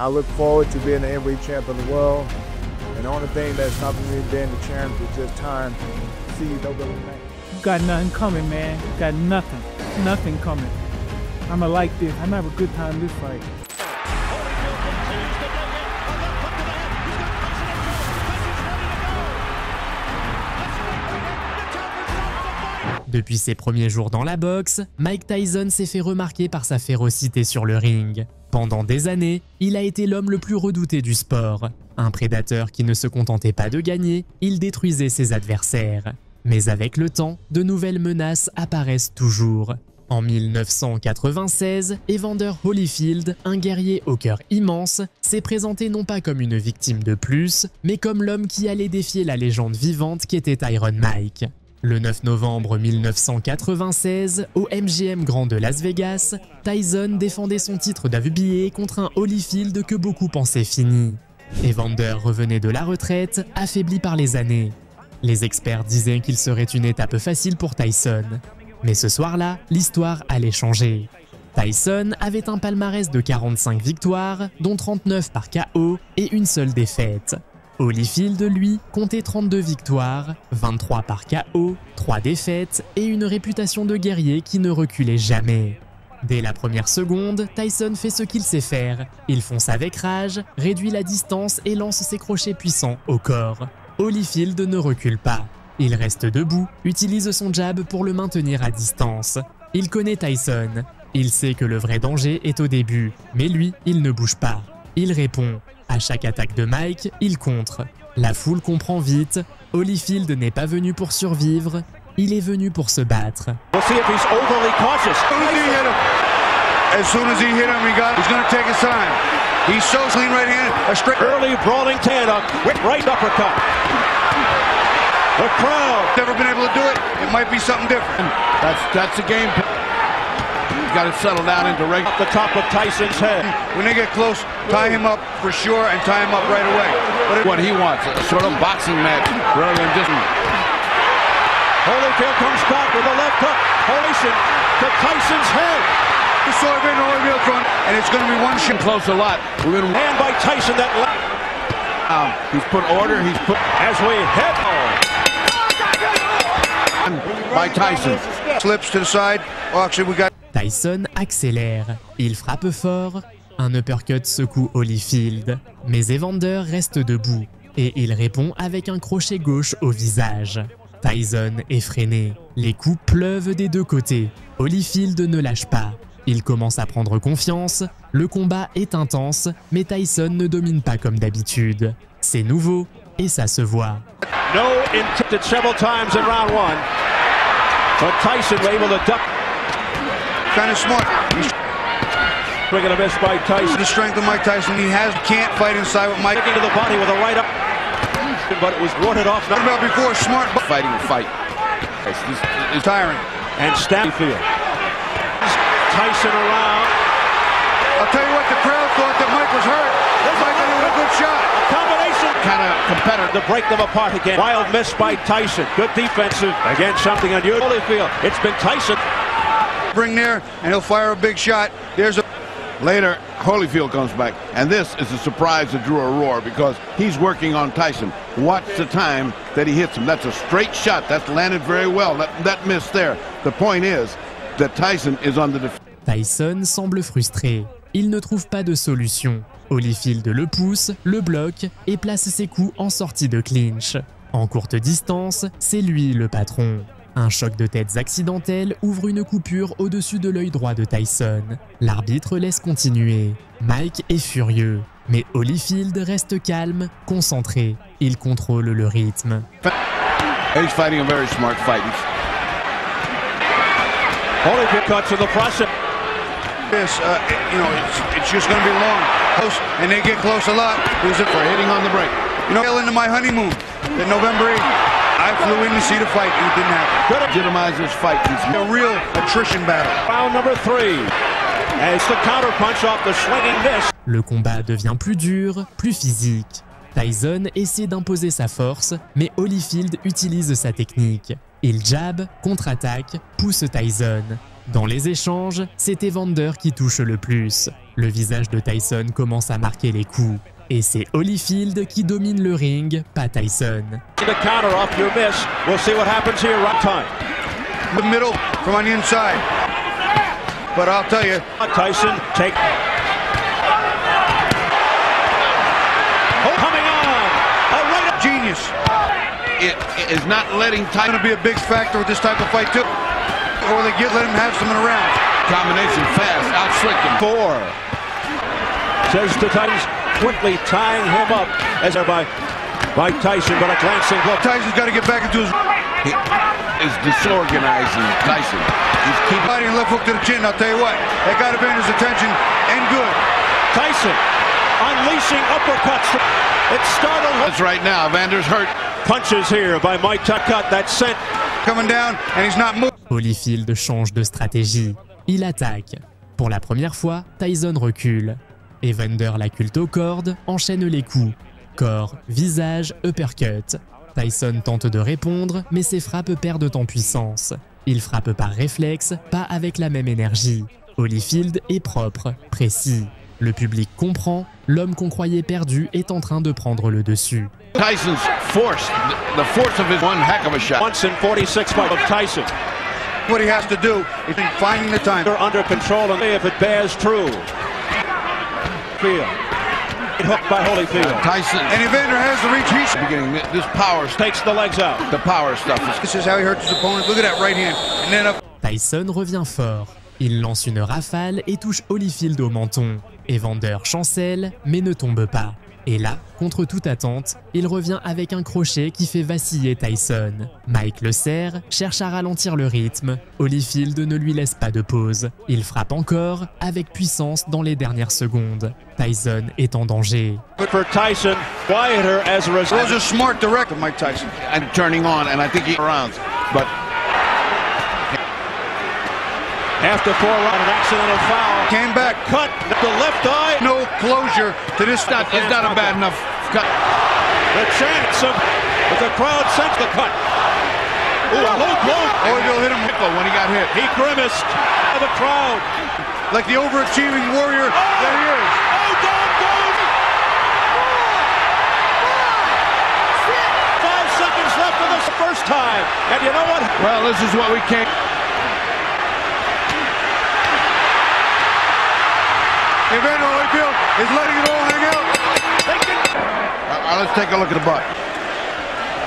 I look forward to being the heavyweight champion of the world. And the only thing that's stopping me being the champ is just time to see nobody man. You got nothing coming, man. You got nothing. Nothing coming. I'ma like this. I'm gonna have a good time this fight. Depuis ses premiers jours dans la boxe, Mike Tyson s'est fait remarquer par sa férocité sur le ring. Pendant des années, il a été l'homme le plus redouté du sport. Un prédateur qui ne se contentait pas de gagner, il détruisait ses adversaires. Mais avec le temps, de nouvelles menaces apparaissent toujours. En 1996, Evander Holyfield, un guerrier au cœur immense, s'est présenté non pas comme une victime de plus, mais comme l'homme qui allait défier la légende vivante qu'était Iron Mike. Le 9 novembre 1996, au MGM Grand de Las Vegas, Tyson défendait son titre d'WBA contre un Holyfield que beaucoup pensaient fini. Evander revenait de la retraite, affaibli par les années. Les experts disaient qu'il serait une étape facile pour Tyson. Mais ce soir-là, l'histoire allait changer. Tyson avait un palmarès de 45 victoires, dont 39 par KO et une seule défaite. Holyfield, lui, comptait 32 victoires, 23 par KO, 3 défaites et une réputation de guerrier qui ne reculait jamais. Dès la première seconde, Tyson fait ce qu'il sait faire. Il fonce avec rage, réduit la distance et lance ses crochets puissants au corps. Holyfield ne recule pas. Il reste debout, utilise son jab pour le maintenir à distance. Il connaît Tyson. Il sait que le vrai danger est au début, mais lui, il ne bouge pas. Il répond. À chaque attaque de Mike, il contre. La foule comprend vite, Holyfield n'est pas venu pour survivre, il est venu pour se battre. We'll see if he's overly cautious. As soon as he hit him, he's going to take his time. He's so clean right-handed. A straight early brawling Tannock with right uppercut. The crowd never been able to do it. It might be something different. That's the game. He's got to settle down into up the top of Tyson's head. When they get close, tie him up for sure and tie him up right away. But what he wants, a sort of boxing match rather than just. Holyfield comes back with a left hook. Holyfield to Tyson's head. You saw it in Holyfield front, and it's going to be one shot. Close a lot. We've been hand by Tyson that left. He's put order. He's put as we hit. By Tyson. Slips to the side. Oh, actually, we got. Tyson accélère, il frappe fort, un uppercut secoue Holyfield, mais Evander reste debout et il répond avec un crochet gauche au visage. Tyson est freiné, les coups pleuvent des deux côtés, Holyfield ne lâche pas. Il commence à prendre confiance, le combat est intense, mais Tyson ne domine pas comme d'habitude. C'est nouveau et ça se voit. No intended several times in round one, but Tyson was able to duck. Kind of smart. Bringing a miss by Tyson. The strength of Mike Tyson. Can't fight inside with Mike. Kicking to the body with a right up, but it was warded off. What about before? Smart fighting the fight. It's tiring. And Stanfield. Tyson around. I'll tell you what, the crowd thought that Mike was hurt. Mike had a good shot. A combination. Kind of competitor to break them apart again. Wild miss by Tyson. Good defensive. Again, something unusual. Holyfield. It's been Tyson. Bring there, and he'll fire a big shot. There's a. Later, Holyfield comes back, and this is a surprise that drew a roar because he's working on Tyson. Watch the time that he hits him. That's a straight shot. That's landed very well. That miss there. The point is that Tyson is on the defense. Tyson semble frustré. Il ne trouve pas de solution. Holyfield le pousse, le bloque et place ses coups en sortie de clinch. En courte distance, c'est lui le patron. Un choc de têtes accidentel ouvre une coupure au-dessus de l'œil droit de Tyson. L'arbitre laisse continuer. Mike est furieux, mais Holyfield reste calme, concentré. Il contrôle le rythme. He's fighting a very smart fight. Holyfield cuts in the process. This, it's just going to be long. Close, and they get close a lot. Who's it for hitting on the break? Into my honeymoon, in November 8th. I flew in to see the fight, and it didn't happen. Could legitimize this fight. It's a real attrition battle. Round number 3. As the counter punch off the swinging miss. Le combat devient plus dur, plus physique. Tyson essaie d'imposer sa force, mais Holyfield utilise sa technique. Il jab, contre-attaque, pousse Tyson. Dans les échanges, c'est Evander qui touche le plus. Le visage de Tyson commence à marquer les coups. Et c'est Holyfield qui domine le ring, pas Tyson. The counter off your miss. We'll see what happens here. Right time. The middle from on the inside. But I'll tell you, Tyson take. Oh, coming on. A right genius. It is not letting Tyson Going to be a big factor with this type of fight too. Or they let him have some in a round. combination fast, outslick him. 4. Says the Titans quickly tying him up as by Tyson, but a glancing blow. Tyson's got to get back into his. He is disorganizing Tyson. He's keeping Fighting left hook to the chin. I'll tell you what, that got Evander's attention and good. Tyson unleashing uppercuts. It startled. That's right now. Evander's hurt. Punches here by Mike Tuckett that sent. Coming down, and he's not moving. Holyfield change de stratégie. Il attaque. Pour la première fois, Tyson recule. Evander l'acculte aux cordes, enchaîne les coups. Corps, visage, uppercut. Tyson tente de répondre, mais ses frappes perdent en puissance. Il frappe par réflexe, pas avec la même énergie. Holyfield est propre, précis. Le public comprend, l'homme qu'on croyait perdu est en train de prendre le dessus. Tyson's force, the force of his one heck of a shot. Once in 46 by Tyson. What he has to do is finding the time. They're under control and if it bears true. Field. Hooked by Holyfield. Tyson And Evander has the reach. He's beginning this power, Takes the legs out. the power stuff is This is how he hurts his opponent. Look at that right hand. And then up. Tyson revient fort. Il lance une rafale et touche Holyfield au menton. Evander chancelle, mais ne tombe pas. Et là, contre toute attente, il revient avec un crochet qui fait vaciller Tyson. Mike le serre, cherche à ralentir le rythme. Holyfield ne lui laisse pas de pause. Il frappe encore, avec puissance dans les dernières secondes. Tyson est en danger. But for Tyson, quieter as a result. Those are smart direct of Mike Tyson. and turning on, and I think he rounds. But After 4 rounds, an accidental foul. Came back. Cut the left eye. No closure to this. it's not a bad enough cut. The chance of the crowd sent the cut. Ooh, a low blow. Holyfield hit him When he got hit. He grimaced at the crowd. like the overachieving warrior that he is. Oh, doggone! 5 seconds left for this first time. And you know what? Well, this is what we can't. Evander Holyfield is letting it all hang out. Let's take a look at the butt.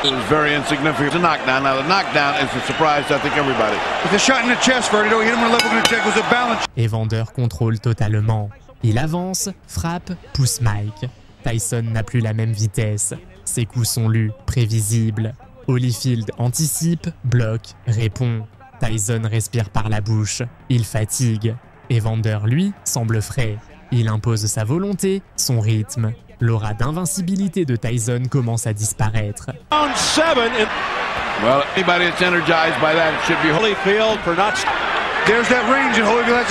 It was very insignificant. It's a knockdown. Now, the knockdown is a surprise to, I think, everybody. With a shot in the chest for it, he hit him with a left hook in the check. It was a balance. Evander contrôle totalement. Il avance, frappe, pousse Mike. Tyson n'a plus la même vitesse. Ses coups sont lus, prévisibles. Holyfield anticipe, bloque, répond. Tyson respire par la bouche. Il fatigue. Evander, lui, semble frais. Il impose sa volonté, son rythme. L'aura d'invincibilité de Tyson commence à disparaître. Round 7 and Well, anybody that's energized by that should be Holyfield for not There's that range, and Holyfield has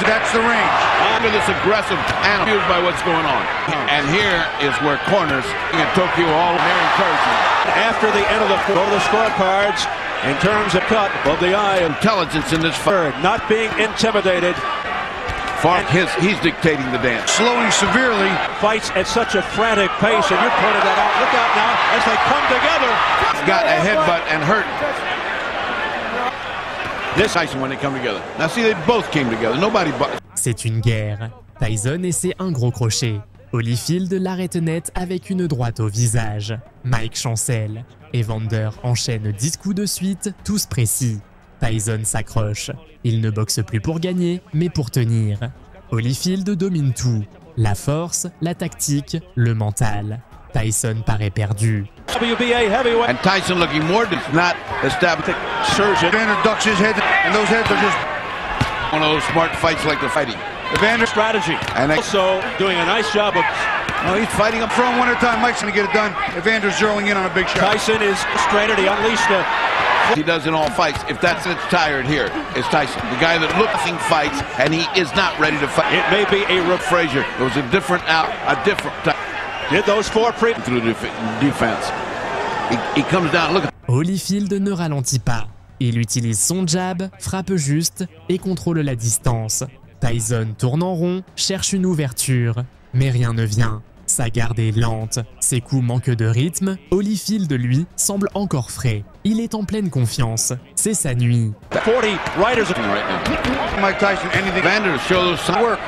that's the range. under this aggressive and confused by what's going on. And here is where corners in Tokyo all very encouraging. after the end of the go to the scorecards in terms of cut of the eye and Intelligence in this fight. not being intimidated. He's dictating the dance. Slowing severely. Fights at such a frantic pace, and you pointed that out. Look out now as they come together. Got a headbutt and hurt. This Tyson when they come together. Now see, they both came together. Nobody but. C'est une guerre. Tyson essaie un gros crochet. Holyfield l'arrête net avec une droite au visage. Mike chancelle. Evander enchaîne 10 coups de suite, tous précis. Tyson s'accroche. Il ne boxe plus pour gagner, mais pour tenir. Holyfield domine tout. La force, la tactique, le mental. Tyson paraît perdu. WBA heavyweight And Tyson looking more does not establish surgeon. Evander ducks his head, and those heads are just. one of those smart fights like they're fighting. Evander Strategy. And they- Also doing a nice job of No, he's fighting up front. throwing one at a time. Mike's going to get it done. Evander's zeroing in on a big shot. Tyson is straightened. He unleashed a He does in all fights. If that's it's tired here, is Tyson. The guy that looking fights and he is not ready to fight. it may be a Frazier. It was a different type did those 4 pre through the defense. He comes down. Look at Holyfield ne ralentit pas. Il utilise son jab, frappe juste et contrôle la distance. Tyson tourne en rond, cherche une ouverture, mais rien ne vient. Sa garde est lente, ses coups manquent de rythme, Holyfield, lui, semble encore frais. Il est en pleine confiance, c'est sa nuit. 40 riders right now. Mike Tyson, anything. Vander shows some work.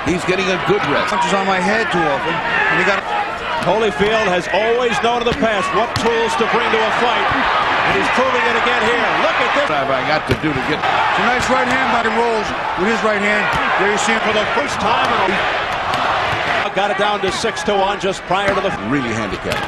He's getting a good rest. Punches on my head too often. And he got. Holyfield has always known in the past what tools to bring to a fight, and he's proving it again here. Look at this. What have I got to do to get? It's a nice right hand by the rolls with his right hand. There you see him For the first time, got it down to 6-1 just prior to the really handicapped.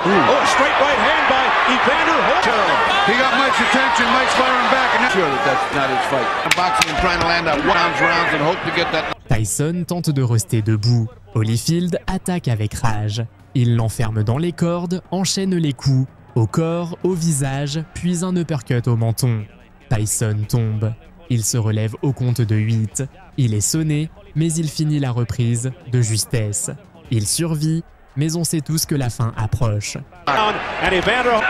Oh, a straight right hand by Evander Holyfield. He got Mike's attention. Mike's firing back, and Sure that's not his fight. Boxing and trying to land out rounds and hope to get that. Tyson tente de rester debout. Holyfield attaque avec rage. Il l'enferme dans les cordes, enchaîne les coups, au corps, au visage, puis un uppercut au menton. Tyson tombe. Il se relève au compte de 8. Il est sonné, mais il finit la reprise de justesse. Il survit, mais on sait tous que la fin approche. And Evander.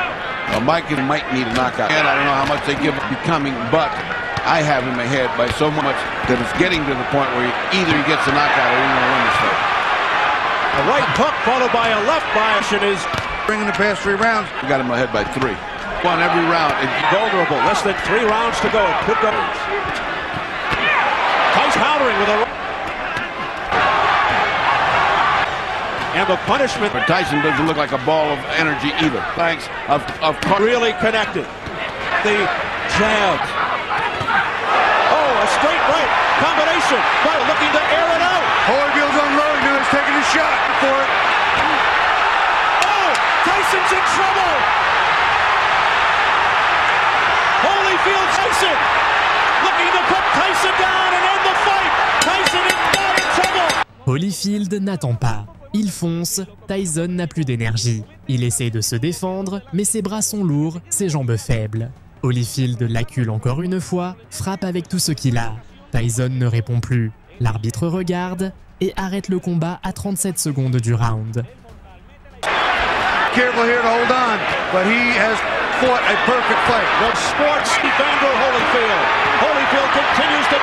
Well, Mike might need a knockout. And I don't know how much they give it becoming, but I have him ahead by so much that it's getting to the point where either he gets a knockout or he's going to win this fight. A right hook followed by a left bias is bringing the past 3 rounds. We got him ahead by 3. Won every round. vulnerable. Less than 3 rounds to go. It could go. Tice powdering with a. And the punishment. But Tyson doesn't look like a ball of energy either. Thanks. Of really connected. The jab. Oh, a straight right combination. But looking to air it out. Holyfield's unloading now. He's taking a shot for it. Oh, Tyson's in trouble. Holyfield Tyson looking to put Tyson down and end the fight. Tyson is not in trouble. Holyfield n'attend pas. Il fonce, Tyson n'a plus d'énergie. Il essaie de se défendre, mais ses bras sont lourds, ses jambes faibles. Holyfield l'accule encore une fois, frappe avec tout ce qu'il a. Tyson ne répond plus. L'arbitre regarde et arrête le combat à 37 secondes du round. Careful here to hold on, but he has fought a perfect fight. The sports Evander Holyfield. Holyfield continues to